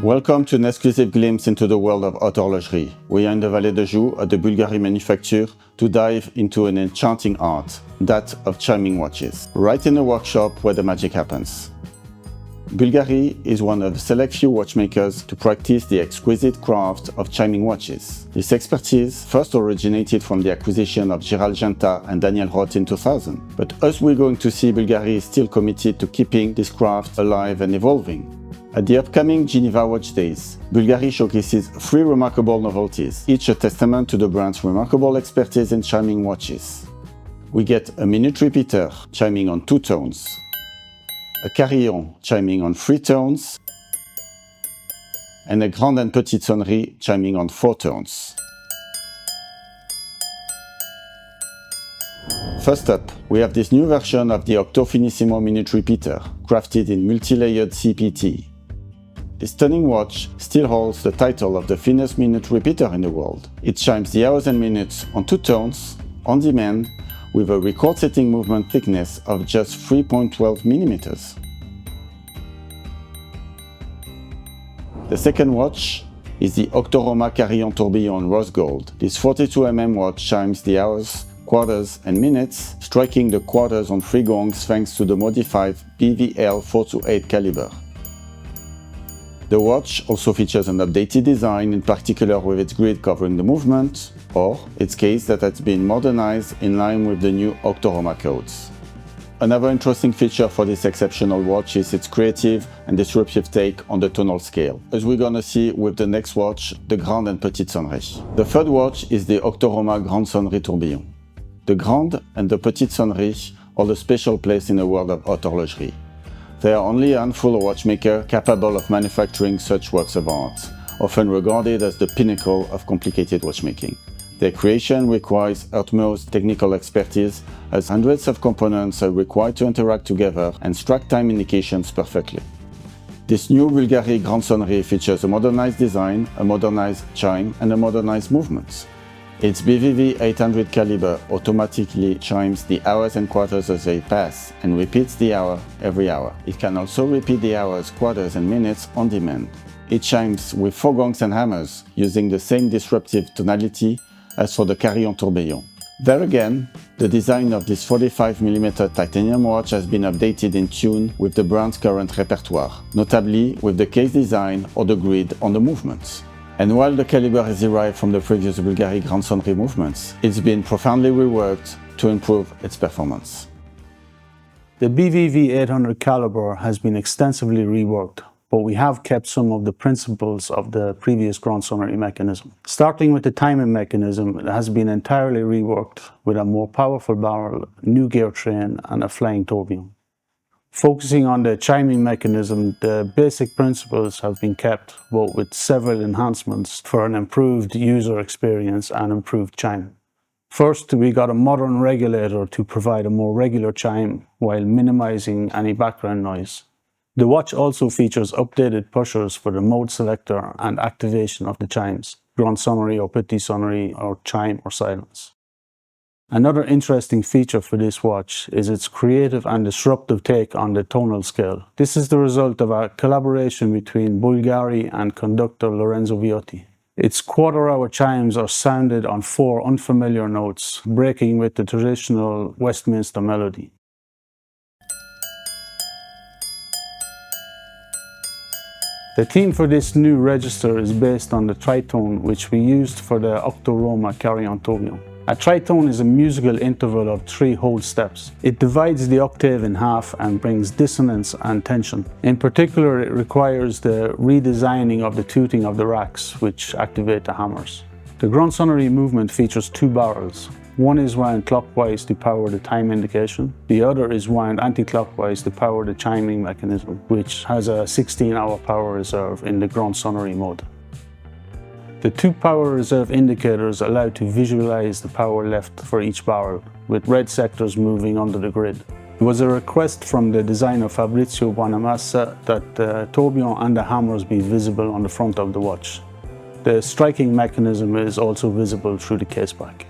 Welcome to an exclusive glimpse into the world of haute horlogerie. We are in the Vallée de Joux at the Bulgari manufacture to dive into an enchanting art, that of chiming watches, right in the workshop where the magic happens. Bulgari is one of the select few watchmakers to practice the exquisite craft of chiming watches. This expertise first originated from the acquisition of Gerald, Genta and Daniel Roth in 2000. But as we're going to see, Bulgari is still committed to keeping this craft alive and evolving. At the upcoming Geneva Watch Days, Bulgari showcases 3 remarkable novelties, each a testament to the brand's remarkable expertise in chiming watches. We get a minute repeater chiming on 2 tones, a carillon chiming on 3 tones, and a grande and petite sonnerie chiming on 4 tones. First up, we have this new version of the Octo Finissimo minute repeater, crafted in multi-layered CPT. This stunning watch still holds the title of the thinnest minute repeater in the world. It chimes the hours and minutes on 2 tones, on demand, with a record-setting movement thickness of just 3.12 millimeters. The second watch is the Octo Roma Carillon Tourbillon Rose Gold. This 42mm watch chimes the hours, quarters and minutes, striking the quarters on 3 gongs thanks to the modified BVL 428 caliber. The watch also features an updated design, in particular with its grid covering the movement, or its case that has been modernized in line with the new Octo Roma codes. Another interesting feature for this exceptional watch is its creative and disruptive take on the tonal scale, as we're gonna see with the next watch, the Grande and Petite Sonnerie. The third watch is the Octo Roma Grande Sonnerie Tourbillon. The Grande and the Petite Sonnerie hold a special place in the world of haute horlogerie. There are only a handful of watchmakers capable of manufacturing such works of art, often regarded as the pinnacle of complicated watchmaking. Their creation requires utmost technical expertise, as hundreds of components are required to interact together and strike time indications perfectly. This new Bulgari Grande Sonnerie features a modernized design, a modernized chime, and a modernized movement. Its BVV 800 caliber automatically chimes the hours and quarters as they pass and repeats the hour every hour. It can also repeat the hours, quarters and minutes on demand. It chimes with 4 gongs and hammers, using the same disruptive tonality as for the Carillon Tourbillon. There again, the design of this 45mm titanium watch has been updated in tune with the brand's current repertoire, notably with the case design or the grid on the movements. And while the caliber is derived from the previous Bulgari Grande Sonnerie movements, it's been profoundly reworked to improve its performance. The BVV 800 caliber has been extensively reworked, but we have kept some of the principles of the previous Grande Sonnerie mechanism. Starting with the timing mechanism, it has been entirely reworked with a more powerful barrel, new gear train and a flying tourbillon. Focusing on the chiming mechanism, the basic principles have been kept, but with several enhancements for an improved user experience and improved chime. First, we got a modern regulator to provide a more regular chime while minimizing any background noise. The watch also features updated pushers for the mode selector and activation of the chimes, Grande Sonnerie or Petite Sonnerie or chime or silence. Another interesting feature for this watch is its creative and disruptive take on the tonal scale. This is the result of a collaboration between Bulgari and conductor Lorenzo Viotti. Its quarter-hour chimes are sounded on 4 unfamiliar notes, breaking with the traditional Westminster melody. The theme for this new register is based on the tritone which we used for the Octo Roma Carillon Tourbillon. A tritone is a musical interval of 3 whole steps. It divides the octave in half and brings dissonance and tension. In particular, it requires the redesigning of the tooting of the racks, which activate the hammers. The Grande Sonnerie movement features 2 barrels. One is wound clockwise to power the time indication. The other is wound anti-clockwise to power the chiming mechanism, which has a 16-hour power reserve in the Grande Sonnerie mode. The 2 power reserve indicators allow to visualize the power left for each barrel, with red sectors moving under the grid. It was a request from the designer Fabrizio Buonamassa that the tourbillon and the hammers be visible on the front of the watch. The striking mechanism is also visible through the caseback.